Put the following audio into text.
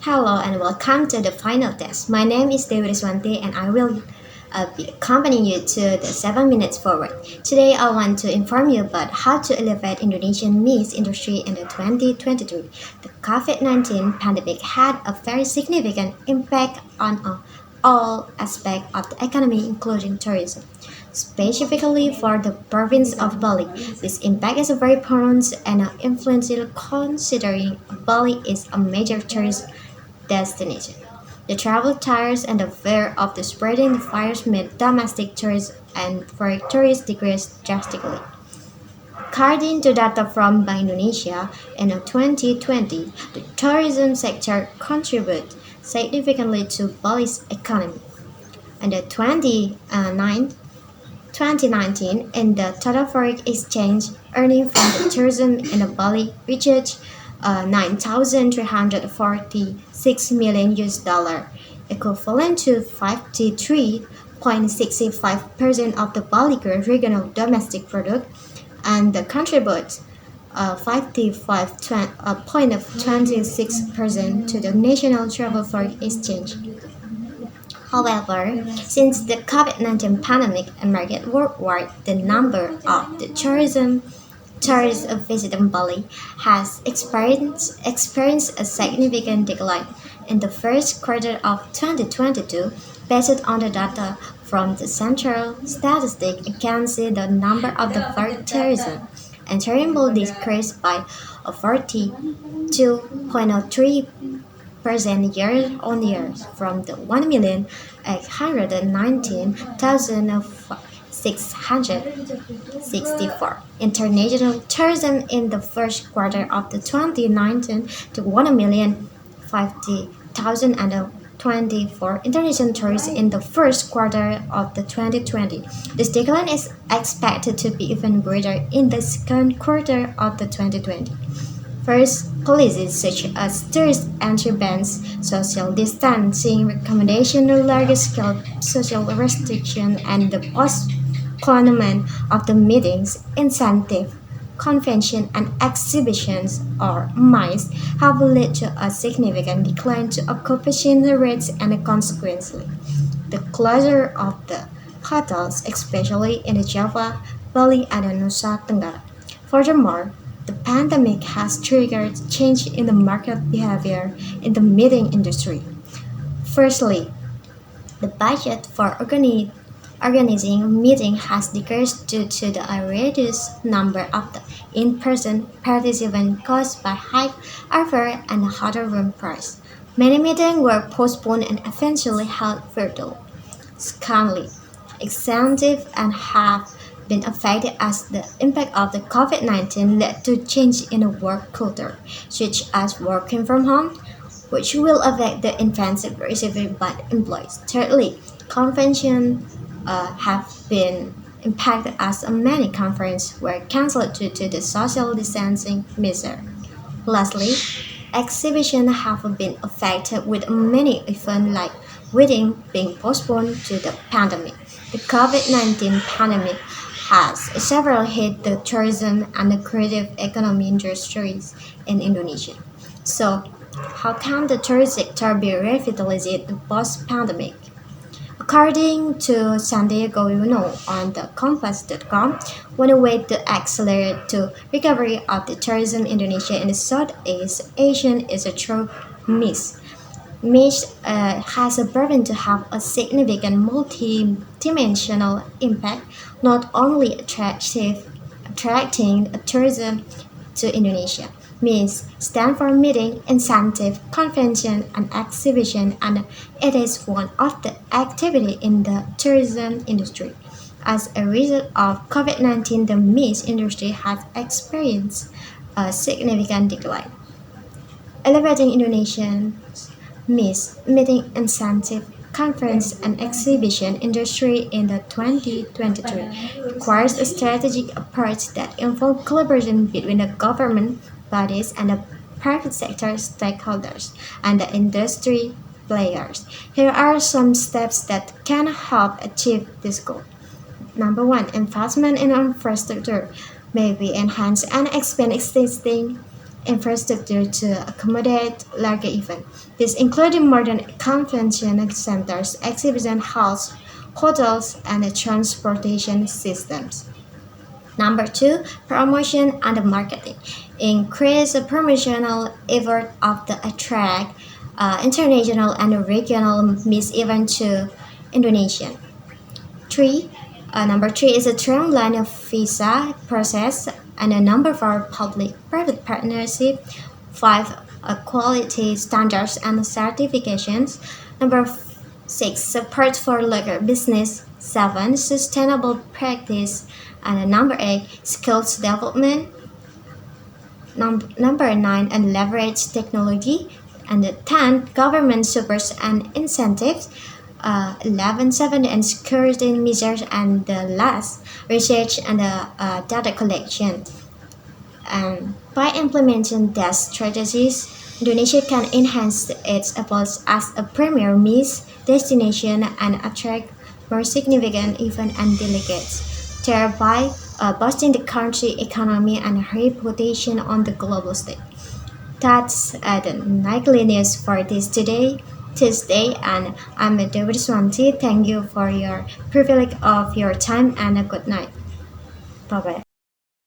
Hello and welcome to the final test. My name is Dewi Riswanti and I will be accompanying you to the 7 minutes forward. Today I want to inform you about how to elevate Indonesian meat industry in the 2023. The COVID-19 pandemic had a very significant impact on all aspects of the economy including tourism. Specifically for the province of Bali, this impact is very pronounced and influential considering Bali is a major tourist destination. The travel tires and the fear of the spreading the virus made domestic tourists and foreign tourists decrease drastically. According to data from Bank Indonesia, in 2020, the tourism sector contributed significantly to Bali's economy. In the 2019, in the total foreign exchange earning from the tourism in the Bali reached 9,346 million US dollar, equivalent to 53.65% of the Bali gross regional domestic product, and contributes 55.26% to the national travel foreign exchange. However, since the COVID-19 pandemic emerged worldwide, the number of the tourists visiting Bali has experienced a significant decline. In the first quarter of 2022, based on the data from the Central Statistic Agency, the number of the foreign tourism entering Bali decreased by 42.03% year-on-year from the 1,819,664 international tourism in the first quarter of the 2019 to 1,050,024 international tourists in the first quarter of the 2020. This decline is expected to be even greater in the second quarter of the 2020. First, policies such as tourist entry bans, social distancing recommendation, large-scale social restriction, and the postponement of the meetings, incentive, convention, and exhibitions or MICE have led to a significant decline to occupation rates and consequently, the closure of the hotels, especially in the Java, Bali, and Nusa Tenggara. Furthermore, the pandemic has triggered change in the market behavior in the meeting industry. Firstly, the budget for organizing a meeting has decreased due to the reduced number of the in-person participants caused by high airfare and hotel room price. Many meetings were postponed and eventually held virtually. Secondly, incentives and have been affected as the impact of the COVID-19 led to change in the work culture, such as working from home, which will affect the incentive received by employees. Thirdly, conventions have been impacted as many conferences were cancelled due to the social distancing measure. Lastly, exhibitions have been affected with many events like weddings being postponed due to the pandemic. The COVID-19 pandemic has severely hit the tourism and the creative economy industries in Indonesia. So, how can the tourist sector be revitalized post-pandemic? According to Santiago on the compass.com, one way to accelerate the recovery of the tourism Indonesia in the Southeast Asian is through MICE. MICE has proven to have a significant multi-dimensional impact, not only attracting tourism to Indonesia. MICE stands for Meeting, Incentive, Convention, and Exhibition, and it is one of the activities in the tourism industry. As a result of COVID-19, the MICE industry has experienced a significant decline. Elevating Indonesians MICE Meeting, Incentive, Conference, and Exhibition industry in the 2023 requires a strategic approach that involves collaboration between the government bodies and the private sector stakeholders and the industry players. Here are some steps that can help achieve this goal. Number one, investment in infrastructure may be enhanced and expand existing infrastructure to accommodate larger events. This included modern convention centers, exhibition halls, hotels, and transportation systems. Number two, promotion and marketing. Increase the promotional effort of the attract international and regional Miss event to Indonesia. Three, number three is a streamline of visa process, and a number for public-private partnership. Five, quality standards and certifications. Number six, support for local business. Seven, sustainable practice, and number eight, skills development. Number nine, and leverage technology. And 10, government supports and incentives. 11, 7, and security measures, and the last, research and data collection. And by implementing these strategies, Indonesia can enhance its efforts as a premier Miss destination and attract more significant events and delegates, thereby boosting the country's economy and reputation on the global stage. That's the nightly news for this Tuesday, and I'm Dewi Riswanti. Thank you for your privilege of your time and a good night. Bye bye.